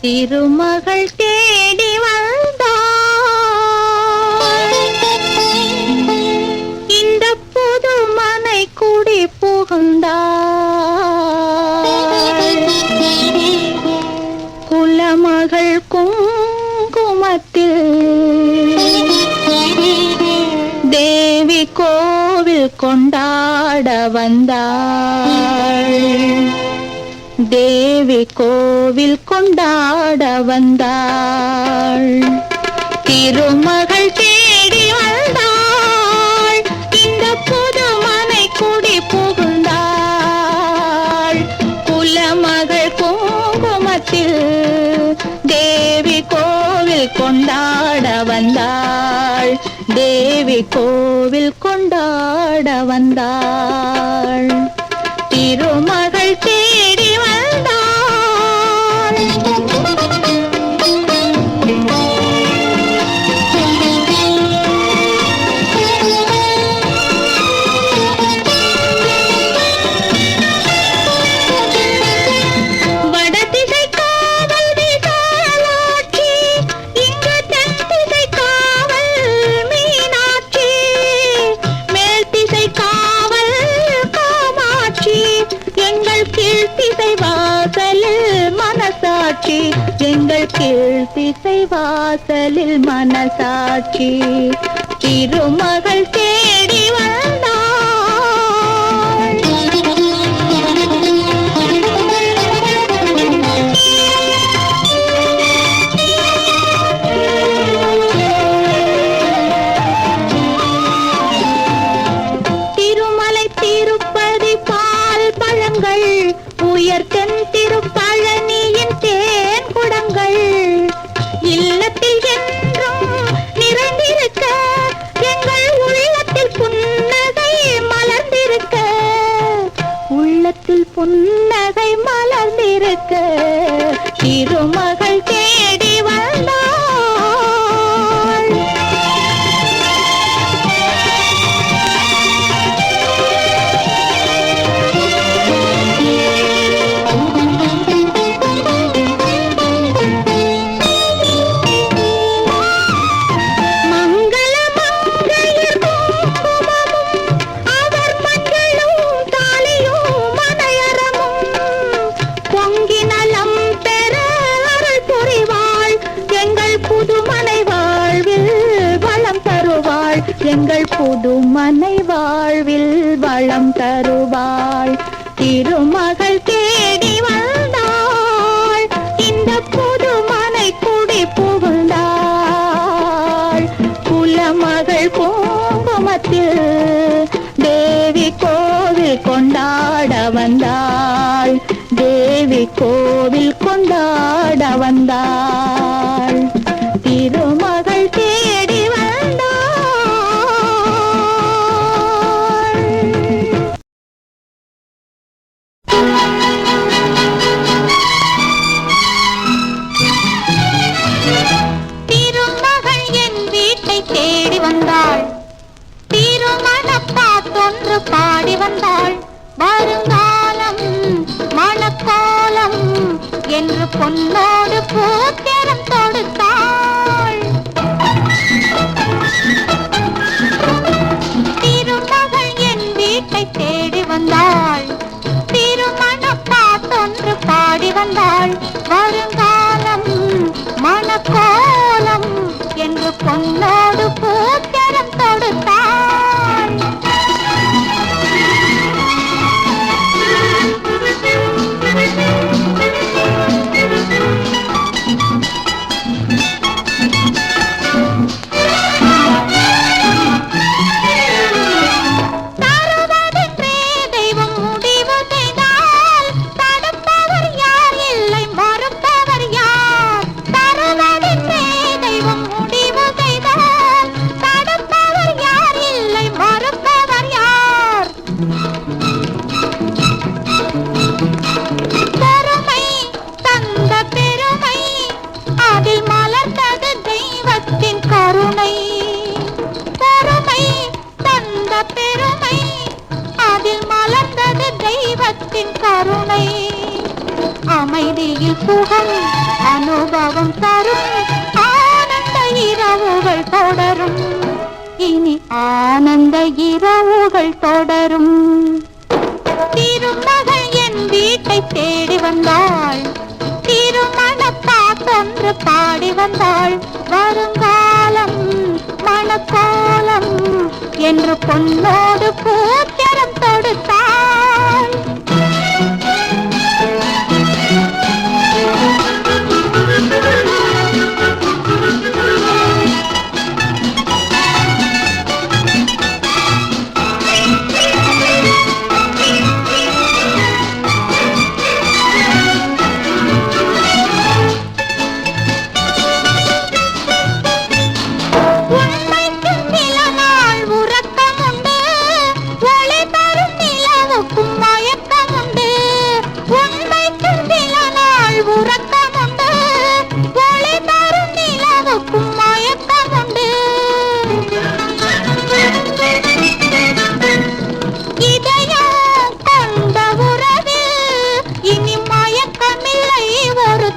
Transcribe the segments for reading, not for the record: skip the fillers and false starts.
திருமகள் தேடி வந்தாள். இந்த புது மனை குடி புகுந்தாள். குலமகள் குங்குமத்தில் தேவி கோவில் கொண்டாட வந்தாள். தேவி கோவில் கொண்டாட வந்தாள். திருமகள் தேடி வந்தாள். இந்த புது மனை குடி புகுந்தாள். குலமகள் குங்குமத்தில் தேவி கோவில் கொண்டாட வந்தாள். தேவி கோவில் கொண்டாட வந்தாள். திருமகள் தேடி வந்தாள். வடதிசை காவல் விசாலாட்சி, இங்கு தென்திசை காவல் மீனாட்சி, மேல் திசை காவல் காமாட்சி, எங்கள் கீழ்த்திசை வாசலில் மனசாட்சி, எங்கள் கீழ்த்திசை வாசலில் மனசாட்சி. திருமகள் தேடி வந்தாள். திருமலை திருப்பதி பால் பழங்கள், உயர் தென் திருப்பழனியின் தேன் குடங்கள், இல்லத்தில் என்றும் நிறைந்திருக்க, எங்கள் உள்ளத்தில் புன்னகை மலர்ந்திருக்க, உள்ளத்தில் புன்னகை மலர்ந்திருக்க. திருமகள் தேடி வந்தாள். எங்கள் புதுமனை வாழ்வில் வளம் தருவாள். திருமகள் தேடி வந்தாள். இந்த புதுமனை குடி புகுந்தாள். குலமகள் குங்குமத்தில் தேவி கோவில் கொண்டாட வந்தாள். தேவி கோவில் கொண்டாட வந்தாள். திருமகள் தேடி வந்தாள். திருமகள் என் வீட்டை தேடி வந்தாள். திருமணப்பாட்டொன்று பாடி வந்தாள். வருங்காலம் மணக்கோலம் என்று பொன்னோடு பூத்திரம் தொடுத்தாள். திருமகள் என் வீட்டை தேடி வந்தாள். திருமணப்பாட்டொன்று பாடி வந்தாள். வருங்காலம் மணக்கோலம் என்று பொன்னோடு பூத்திரம் தொடுத்தாள். அமைதியில் சுகம் அனுபவம் தரும் ஆனந்த இரவுகள் தொடரும். இனி ஆனந்த இரவுகள் தொடரும். திருமகள் என் வீட்டை தேடி வந்தாள். திருமண பாட்டொன்று பாடி வந்தாள். வருங்காலம் மணக்கோலம் என்று பொன்னோடு பூச்சரம் தொடுத்தாள்.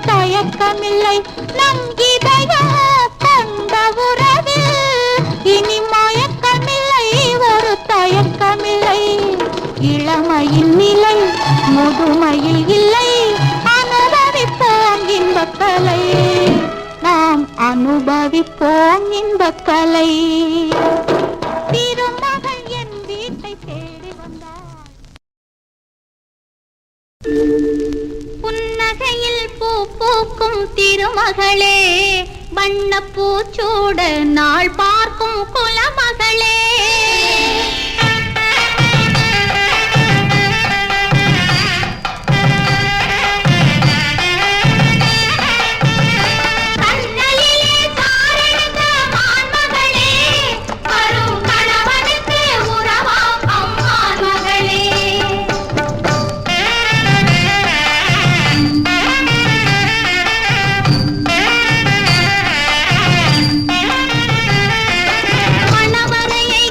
தயக்கமில்லை நம் இதயம் கொண்ட உறவில். இனி மயக்கமில்லை ஒரு தயக்கமில்லை. இளமையின் நிலை முதுமையில் இல்லை. அனுபவிப்போம் இன்பக்கலை. நாம் அனுபவிப்போம் இன்பக்கலை. திருமகள் என் வீட்டை தேடி வந்தாள். புன்னகையில் பூ பூக்கும் திருமகளே, வண்ணப்பூச்சூட நாள் பார்க்கும் குலமகளே. மணவரையை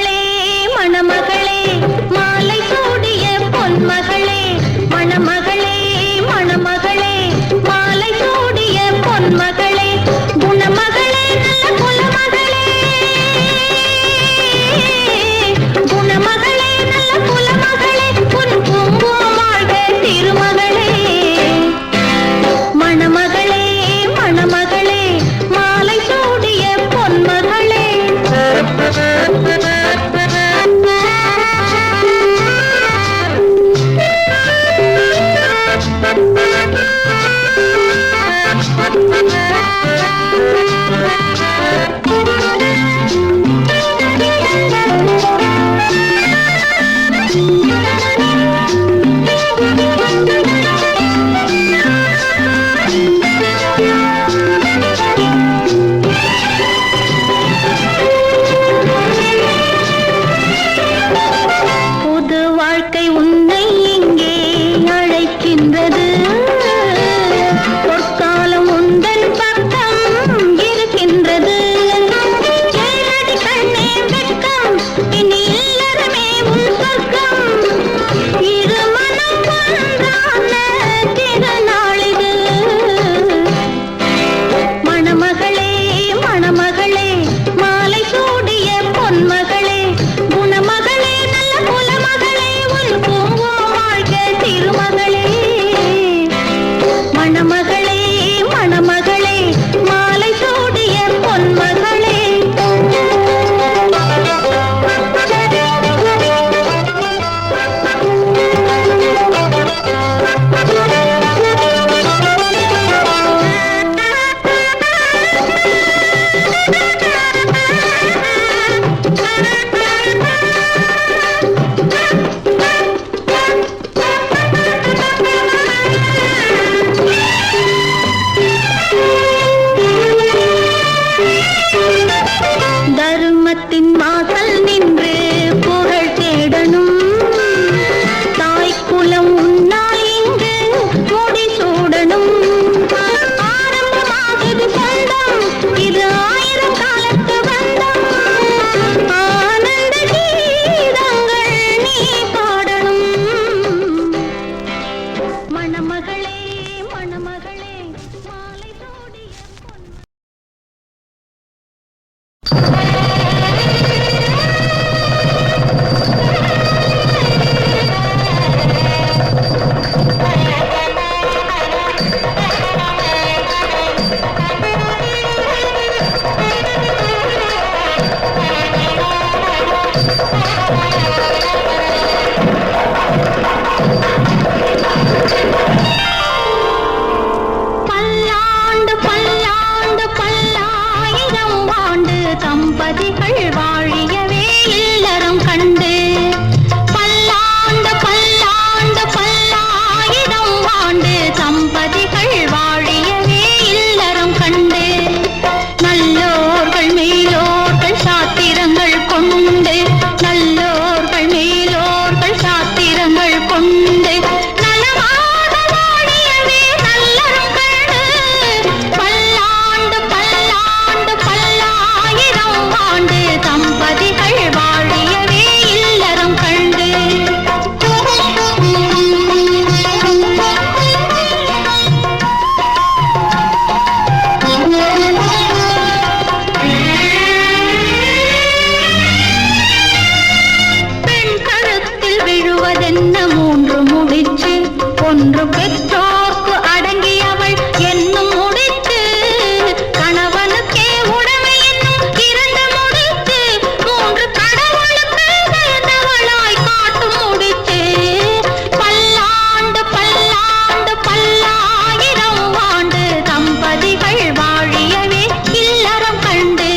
மணமகளே மணமகளே மாலை சூடிய பொன்மகளே மணமகளே மணமகளே மாலை சூடிய பொன்மகளே குணமகளே நல்ல குலமகளே குணமகளே நல்ல குலமகளே உன் குங்குமம் வாழ்க திருமகளே மணமகளே மணமகளே மாலை சூடிய பொன்மகளே புது வாழ்க்கை உன்னை இங்கே அழைக்கின்றது பொற்காலம் உந்தன் பக்கம் இருக்கின்றது ஏழடி கண்ணே வெட்கம் இனி இல்லறமே உன் சொர்க்கம் இரு மனம் ஒன்றான திருநாளிது மணமகளே மணமகளே மாலை சூடிய பொன்மகளே குணமகளே நல்ல குலமகளே உன் குங்குமம் வாழ்க திருமகளே மணமகளே மணமகளே மாலை சூடிய பொன்மகளே தர்மத்தின் வாசல் நின்று புகழ் தேடணும் தாய் குலம் உன்னால் இங்கு முடி சூடணும் ஆரம்பமாகுது சொந்தம் இது 1000 காலத்து பந்தம் ஆனந்த கீதங்கள் நீ பாடணும் மணமகளே மணமகளே மாலை சூடிய பல்லாண்டு பல்லாண்டு பல்லாயிரம் ஆண்டு தம்பதிகள் வாழியவே இல்லறம் கண்டு பல்லாண்டு பல்லாண்டு பல்லாயிரம் ஆண்டு தம்பதிகள் வாழியவே இல்லறம் கண்டு நல்லோர்கள் மேலோர்கள் சாத்திரங்கள் கொண்டு நல்லோர்கள் மேலோர்கள் சாத்திரங்கள் கொண்டு நலமாக வாழியவே நல்லறம் கண்டு பல்லாண்டு பல்லாண்டு பல்லாயிரம் ஆண்டு தம்பதிகள் வாழியவே இல்லறம் கண்டு பெண் கழுத்தில் விழுவதென்ன 3 முடிச்சு ஒன்று பெற்றோர்க்கு அடங்கியவள் என்னும் முடித்து கணவனுக்கே உடைமை என்னும் 2 முடித்து 3 கடவுளுக்கு பயந்தவளாய் காட்டும் முடிச்சு பல்லாண்டு பல்லாண்டு பல்லாயிரம் ஆண்டு தம்பதிகள் வாழியவே இல்லறம் கண்டு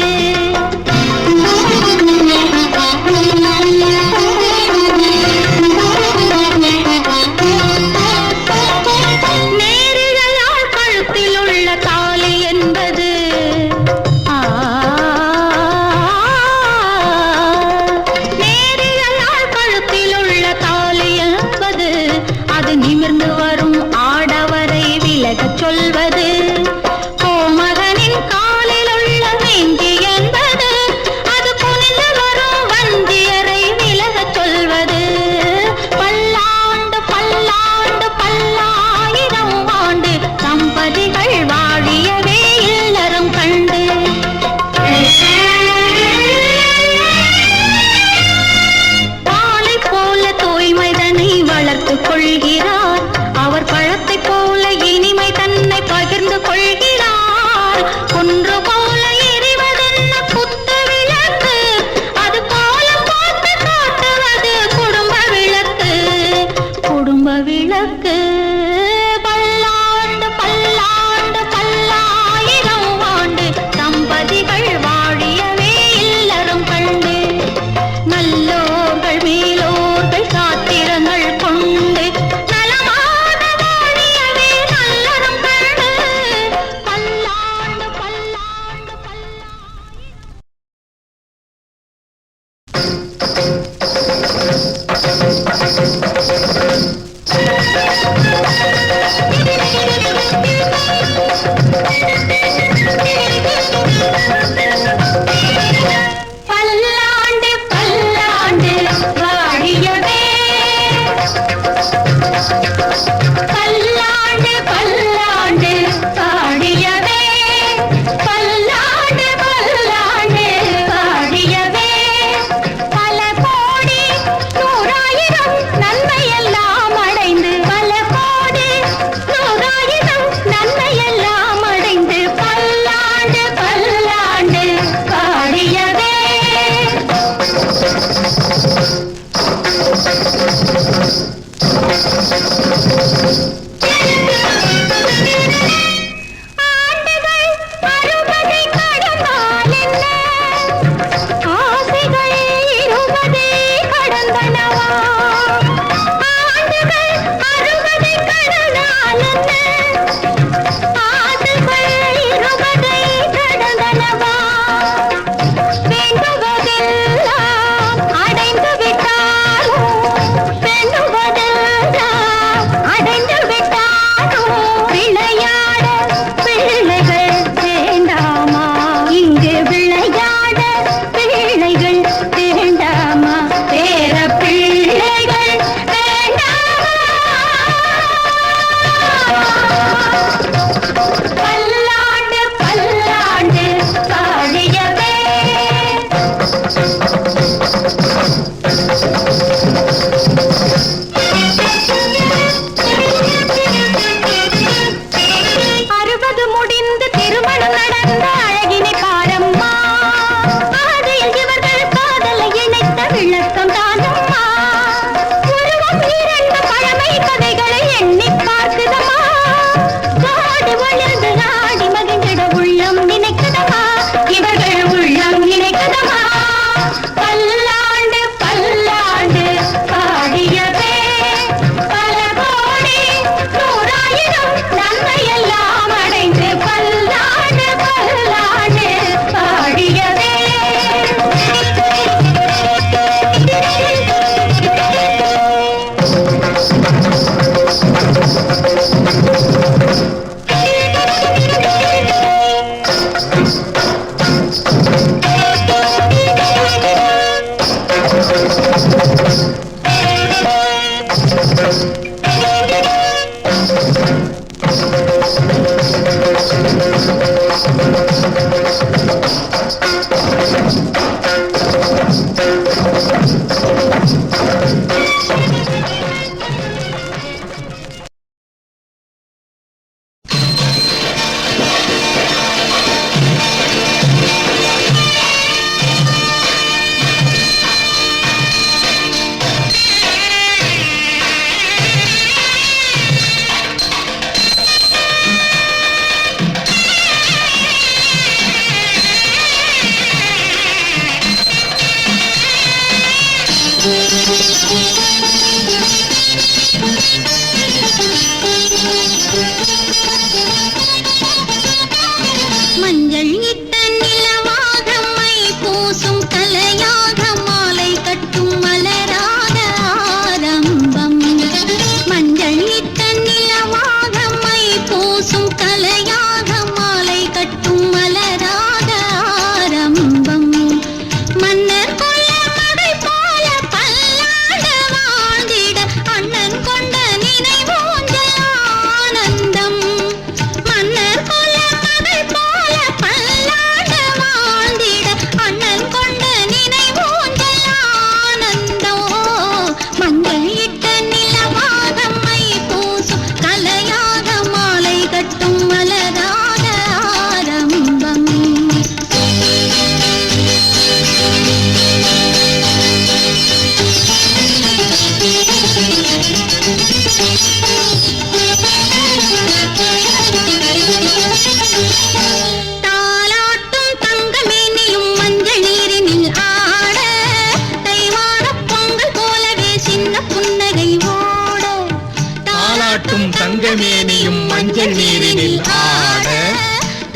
தங்கமேனியும் மஞ்சள் நீரினில் ஆட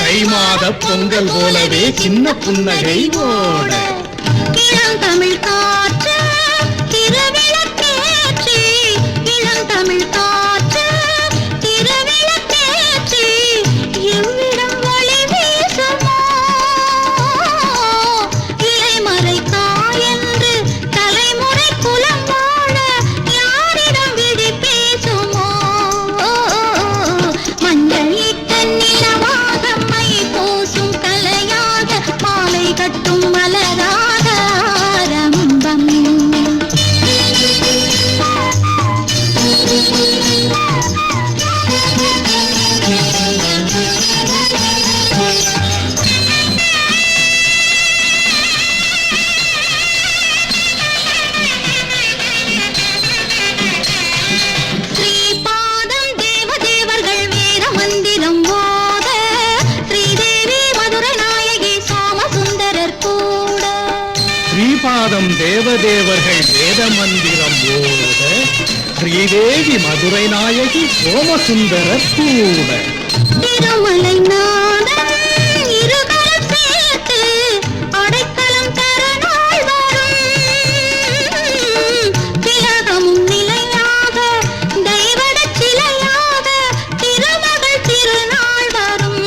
தை மாத பொங்கல் போலவே சின்ன புன்னகை ஓட இளந்தமிழ் காற்று திருவிளக்கேற்றி இளந்தமிழ் காற்று திருவிளக்கேற்றி எவ்விடம் ஒளி வீசுமோ இலைமறை காயென்று தலைமுறை குலம் வாழ யாரிடம் விழி பேசுமோ மஞ்சள் இட்ட நிலவாக மை பூசும் கலையாக மாலை கட்டும் மலராக ஆரம்பம் ஸ்ரீபாதம் தேவதேவர்கள் வேத மந்திரம் போத ஸ்ரீதேவி மதுரை நாயகி சோமசுந்தரர் கூட ஸ்ரீபாதம் தேவதேவர்கள் வேத மந்திரம் போத ஸ்ரீதேவி மதுரை நாயகி சோமசுந்தரர் கூட திருமலை நாதன் இருகரம் சேர்த்து அடைக்கலம் தர நாள் வரும் திலகமும் நிலையாக தெய்வடச் சிலையாக திருமகள் திருநாள் வரும்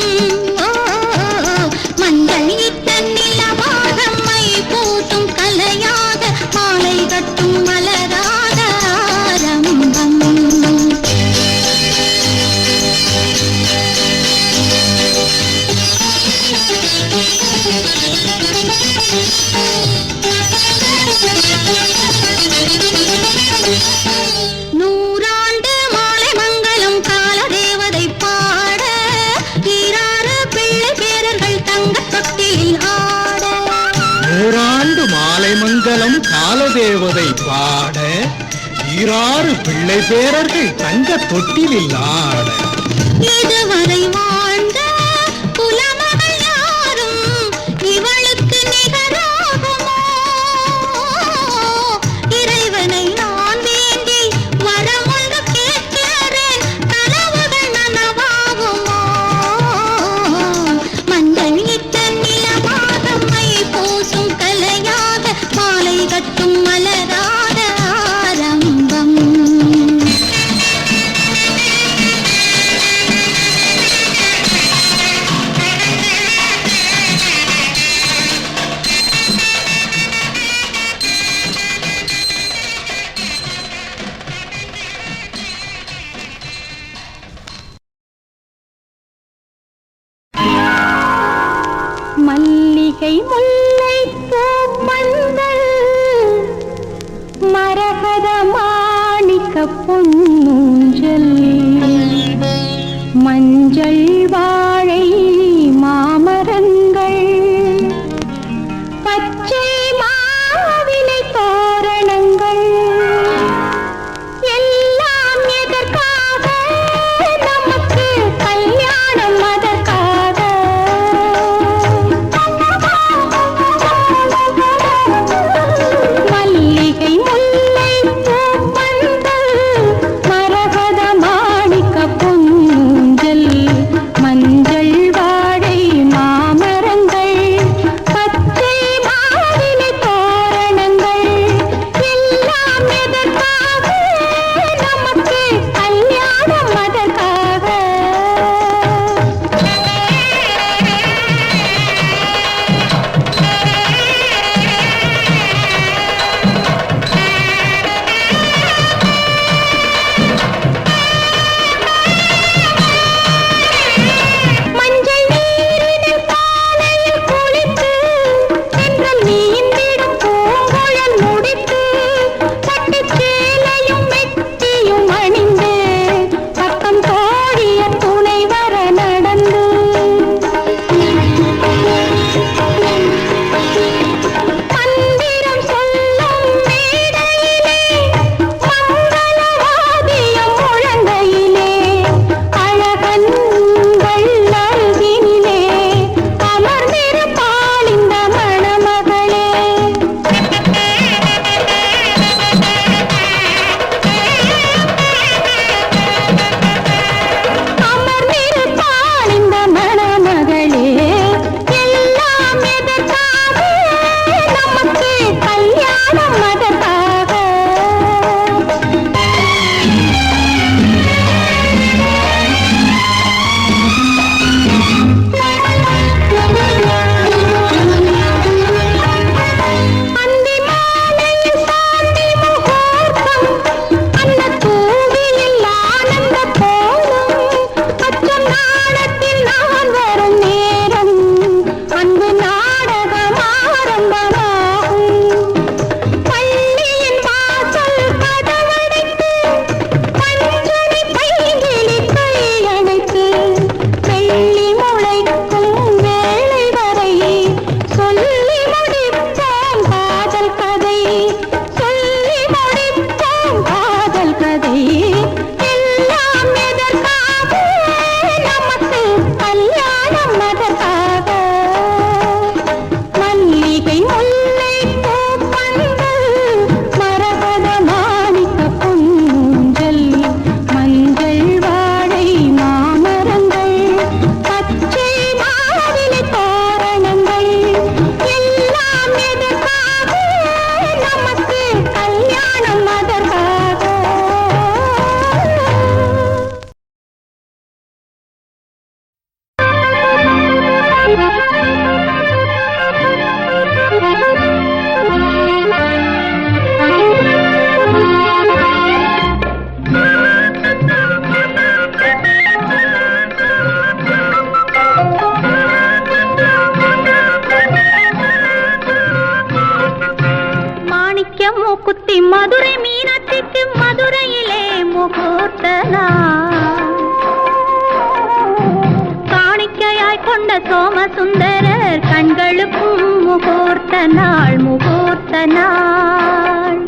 மஞ்சள் இட்ட நிலவாக மை பூசும் கலையாக மாலை கட்டும் மலராக ஆரம்பம் கலைமங்கலம் காலதேவதை பாட ஈராறு பிள்ளை பேரர்கள் தங்க தொட்டிலில் ஆட இதுவரை வாழ்ந்த புலமகள் யாரும் இவளுக்கு நிகராகுமோ? இறைவனை நான் வேண்டி வரம் ஒன்று கேட்கிறேன், கனவுகள் நனவாகுமோ? மஞ்சள் இட்ட நிலமாக மை பூசும் கலையாக மாலை கட்டும் மலராத ஆரம்பம். மல்லிகை முல்லை பூமந்தல் மரகத மாணிக்க பொன்னூஞ்சல் மஞ்சள் வாழை மாமரங்கள் பச்சை மாவிலை தோரணங்கள் எல்லாம் எதற்காக? நமக்கு கல்யாணம் அதற்காக. மல்லிகை முல்லை பூப்பந்தல் மரகத மாணிக்க பொன்னூஞ்சல் மஞ்சள் வாழை மாமரங்கள் பச்சை மாவிலை தோரணங்கள் எல்லாம் எதற்காக? நமக்கு கல்யாணம் அதற்காக. மஞ்சள் நீரினில் காலையில் குளித்து சென்றல் நீந்திடும் பூங்குழல் முடித்து பட்டுச் சேலையும் மெட்டியும் அணிந்து பக்கம் தோழிய துணை வர நடந்து மந்திரம் சொல்லும் மேடையிலே மங்களவாதியம் முழங்கையிலே அழகன்கள் அருகினிலே அமர்ந்திருப்பாள் இந்த மணமகளே. அமர்ந்திருப்பாள் இந்த மணமகளே. எல்லாம் எதற்காக? நமக்கு கல்யாணம் அதற்காக. அந்தி மாலையில் சாந்தி முகூர்த்தம் அன்னத்தூவிலில் ஆனந்த கோலம் அச்சம் நாடத்தில் நான் வரும் நேரம் அன்பு நாடகம் ஆரம்பமாகும். பள்ளியின் வாசல் கதவடைத்து பஞ்சனை பைங்கிளி கையணைத்து வெள்ளி முளைக்கும் வேளை வரை சொல்லி முடிப்போம் காதல் கதை, சொல்லி முடிப்போம் காதல் கதை. எல்லாம் எதற்காக? நமக்கு கல்யாணம் அதற்காக. மல்லிகை முல்லை பூப்பந்தல் மரகத மாணிக்க பொன்னூஞ்சல் மஞ்சள் வாழை மாமரங்கள் பச்சை மாவிலை தோரணங்கள் எல்லாம் எதற்காக? நமக்கு கல்யாணம் அதற்காக. மாணிக்க மூக்குத்தி மதுரை மீனாட்சிக்கு மதுரையிலே முகூர்த்த நாள். காணிக்கையாய் கொண்ட சோமசுந்தரர் கண்களுக்கும் முகூர்த்த நாள் முகூர்த்த முகூர்த்த நாள்.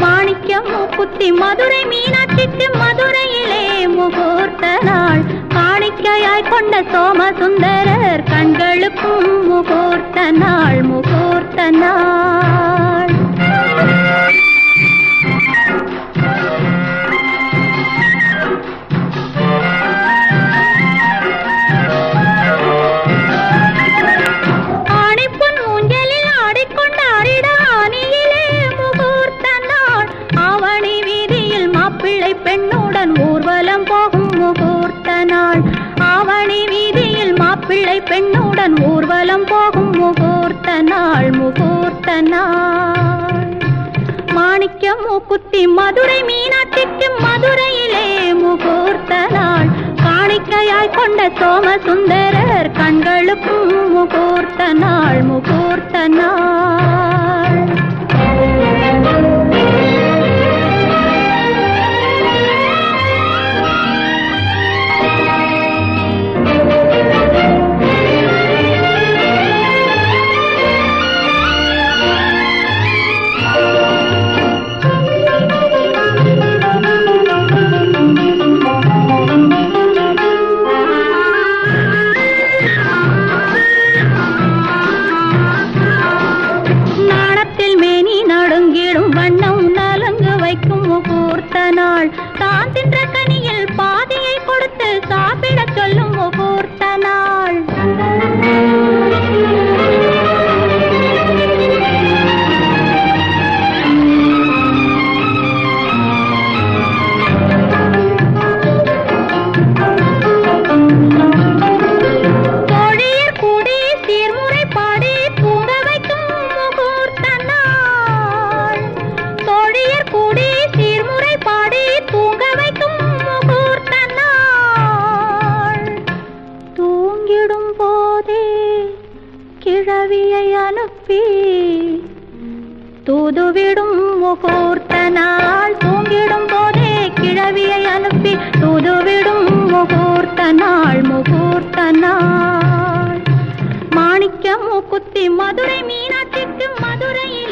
மாணிக்கம் மூக்குத்தி மதுரை மீனாட்சிக்கு மதுரையிலே முகூர்த்த நாள். காணிக்கையாய் கொண்ட சோமசுந்தரர் கண்களுக்கும் முகூர்த்த நாள், முகூர்த்த நாள். பெண்ணுடன் ஊர்வலம் போகும் முகூர்த்த நாள். ஆவணி வீதியில் மாப்பிள்ளை பெண்ணுடன் ஊர்வலம் போகும் முகூர்த்த நாள், முகூர்த்த நாள். மாணிக்கம் மூக்குத்தி மதுரை மீனாட்சிக்கு மதுரையிலே முகூர்த்த நாள். காணிக்கையாய் கொண்ட சோமசுந்தரர் கண்களுக்கும் முகூர்த்த நாள், முகூர்த்த நாள். தான் தின்ற கனியில் பாதியை கொடுத்து சாப்பிட சொல்லும் முகூர்த்த நாள். தோழியர் கூடி சீர்முறை பாடி தூங்க வைக்கும் முகூர்த்த நாள். தோழியர் கூடி சீர்முறை பாடி தூங்க வைக்கும் முகூர்த்த நாள். தூங்கிடும் போதே கிழவியை அனுப்பி தூதுவிடும் முகூர்த்த நாள். தூங்கிடும் போதே கிழவியை அனுப்பி தூதுவிடும் முகூர்த்த நாள், முகூர்த்த நாள். மாணிக்கம் மூக்குத்தி மதுரை மீனாட்சிக்கு மதுரையில்